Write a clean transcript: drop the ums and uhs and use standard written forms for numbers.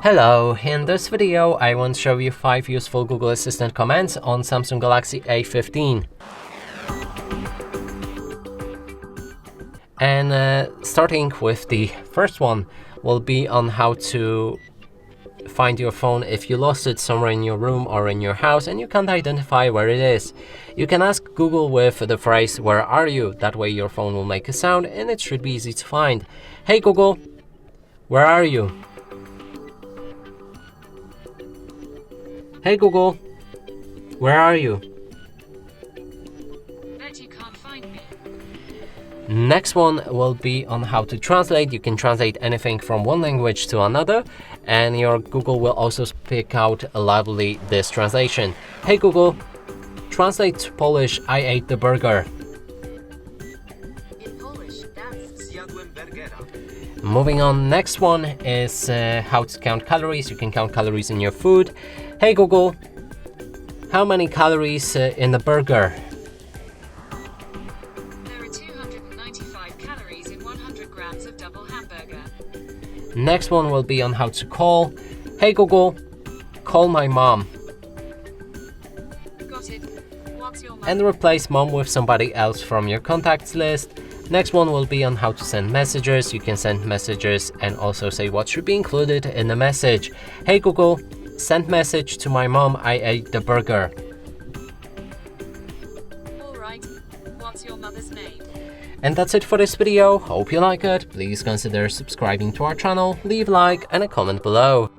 Hello, in this video I want to show you 5 useful Google Assistant commands on Samsung Galaxy A15. And starting with the first one will be on how to find your phone if you lost it somewhere in your room or in your house and you can't identify where it is. You can ask Google with the phrase "Where are you?" That way your phone will make a sound and it should be easy to find. Hey Google, where are you? Hey Google, where are you? Bet you can't find me. Next one will be on how to translate. You can translate anything from one language to another, and your Google will also pick out loudly this translation. Hey Google, translate to Polish, I ate the burger. In Polish, that's Zjadłem burgera. Moving on, next one is how to count calories. You can count calories in your food. Hey Google, how many calories in the burger? there are 295 calories in 100 grams of double hamburger. Next one will be on how to call. Hey Google, call my mom. Got it. What's your And replace mom with somebody else from your contacts list. Next one will be on how to send messages. You can send messages and also say what should be included in the message. Hey Google, send message to my mom, I ate the burger. Alright. What's your mother's name? And that's it for this video. Hope you like it. Please consider subscribing to our channel, leave a like and a comment below.